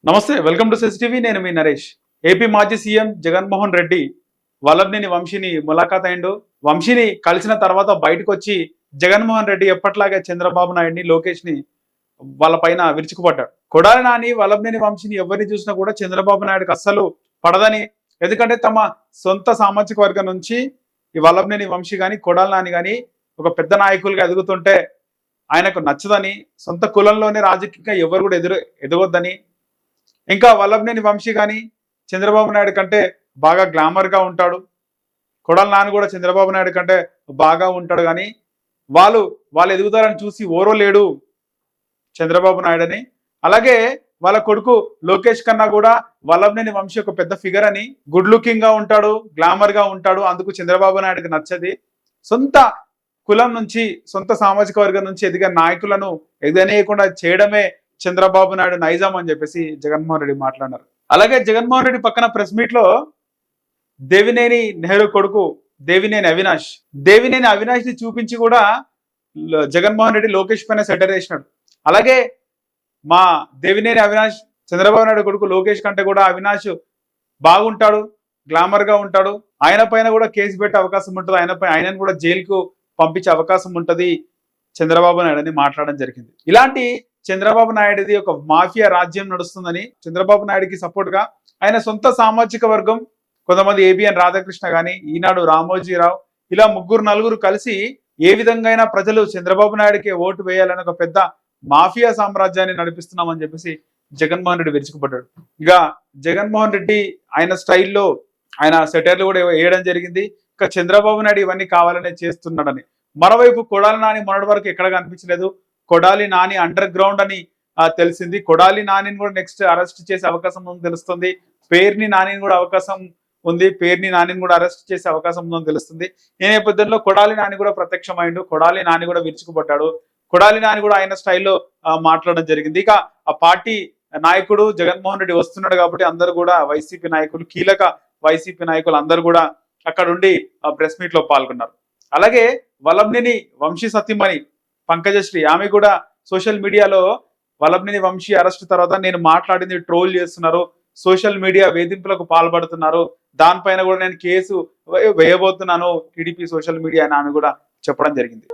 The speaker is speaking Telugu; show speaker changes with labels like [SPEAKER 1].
[SPEAKER 1] నమస్తే, వెల్కమ్ టు సెన్సిటివి. నేను మీ నరేష్. ఏపీ మాజీ సీఎం జగన్మోహన్ రెడ్డి వల్లభనేని వంశీని ములాఖాత్ అయిండు. వంశీని కలిసిన తర్వాత బయటకు వచ్చి జగన్మోహన్ రెడ్డి ఎప్పట్లాగే చంద్రబాబు నాయుడిని, లోకేష్ ని వాళ్ళ పైన విరుచుకుపడ్డాడు. కొడాలి నాని, వల్లభనేని వంశీని ఎవరిని చూసినా కూడా చంద్రబాబు నాయుడుకి అస్సలు పడదని, ఎందుకంటే తమ సొంత సామాజిక వర్గం నుంచి ఈ వల్లభనేని వంశీ కానీ, కొడాలి నాని కానీ ఒక పెద్ద నాయకులుగా ఎదుగుతుంటే ఆయనకు నచ్చదని, సొంత కులంలోనే రాజకీయంగా ఎవరు కూడా ఎదగొద్దని, ఇంకా వల్లభనేని వంశీ కానీ చంద్రబాబు నాయుడు కంటే బాగా గ్లామర్ గా ఉంటాడు, కొడాలి నాని కూడా చంద్రబాబు నాయుడు కంటే బాగా ఉంటాడు, కానీ వాళ్ళ ఎదుగుదలను చూసి ఓరోలేడు చంద్రబాబు నాయుడు అని. అలాగే వాళ్ళ కొడుకు లోకేష్ కన్నా కూడా వల్లభనేని వంశీ ఒక పెద్ద ఫిగర్ అని, గుడ్ లుకింగ్ గా ఉంటాడు, గ్లామర్ గా ఉంటాడు, అందుకు చంద్రబాబు నాయుడుకి నచ్చది. సొంత కులం నుంచి, సొంత సామాజిక వర్గం నుంచి ఎదిగే నాయకులను ఎదనేయకుండా చేయడమే చంద్రబాబు నాయుడు నైజాం అని చెప్పేసి జగన్మోహన్ రెడ్డి మాట్లాడారు. అలాగే జగన్మోహన్ రెడ్డి పక్కన ప్రెస్ మీట్ లో దేవినేని నెహ్రూ కొడుకు దేవినేని అవినాష్ ని చూపించి కూడా జగన్మోహన్ రెడ్డి లోకేష్ పైన సెటర్ వేసినాడు. అలాగే మా దేవినేని అవినాష్ చంద్రబాబు నాయుడు కొడుకు లోకేష్ కంటే కూడా అవినాష్ బాగుంటాడు, గ్లామర్ గా ఉంటాడు, ఆయన పైన కూడా కేసు పెట్టే అవకాశం ఉంటుంది, ఆయనను కూడా జైలుకు పంపించే అవకాశం ఉంటుంది చంద్రబాబు నాయుడు అని మాట్లాడడం జరిగింది. ఇలాంటి చంద్రబాబు నాయుడుది ఒక మాఫియా రాజ్యం నడుస్తుందని, చంద్రబాబు నాయుడుకి సపోర్ట్ గా ఆయన సొంత సామాజిక వర్గం కొంతమంది ఏబిఎన్ రాధాకృష్ణ గాని, ఈనాడు రామోజీరావు, ఇలా ముగ్గురు నలుగురు కలిసి ఏ విధంగా అయినా ప్రజలు చంద్రబాబు నాయుడుకి ఓటు వేయాలని ఒక పెద్ద మాఫియా సామ్రాజ్యాన్ని నడిపిస్తున్నామని చెప్పేసి జగన్మోహన్ రెడ్డి విరుచుకుపడ్డాడు. ఇక జగన్మోహన్ రెడ్డి ఆయన స్టైల్లో ఆయన సెటైర్లు కూడా వేయడం జరిగింది. ఇక చంద్రబాబు నాయుడు ఇవన్నీ కావాలనే చేస్తున్నాడని. మరోవైపు కొడాలి నాని మొన్నటి వరకు ఎక్కడ కనిపించలేదు, కొడాలి నాని అండర్ గ్రౌండ్ అని తెలిసింది. కొడాలి నానిని కూడా నెక్స్ట్ అరెస్ట్ చేసే అవకాశం ఉందని తెలుస్తుంది. పేర్ని నానిని కూడా అరెస్ట్ చేసే అవకాశం ఉందని తెలుస్తుంది. ఈ నేపథ్యంలో కొడాలి నాని కూడా ప్రత్యక్షమైండు, కొడాలి నాని కూడా విరుచుకుపడ్డాడు, కొడాలి నాని కూడా ఆయన స్టైల్లో మాట్లాడడం జరిగింది. ఇక ఆ పార్టీ నాయకుడు జగన్మోహన్ రెడ్డి వస్తున్నాడు కాబట్టి అందరూ కూడా వైసీపీ నాయకులు, కీలక వైసీపీ నాయకులు అందరూ కూడా అక్కడ ఉండి ప్రెస్ మీట్ లో పాల్గొన్నారు. అలాగే వల్లభనేని వంశీ సతీమణి పంకజశ్రీ, ఆమె కూడా సోషల్ మీడియాలో వల్లభనేని వంశీ అరెస్ట్ తర్వాత నేను మాట్లాడింది ట్రోల్ చేస్తున్నారు, సోషల్ మీడియా వేధింపులకు పాల్పడుతున్నారు, దానిపైన కూడా నేను కేసు వేయబోతున్నాను టీడీపీ సోషల్ మీడియా అని ఆమె కూడా చెప్పడం జరిగింది.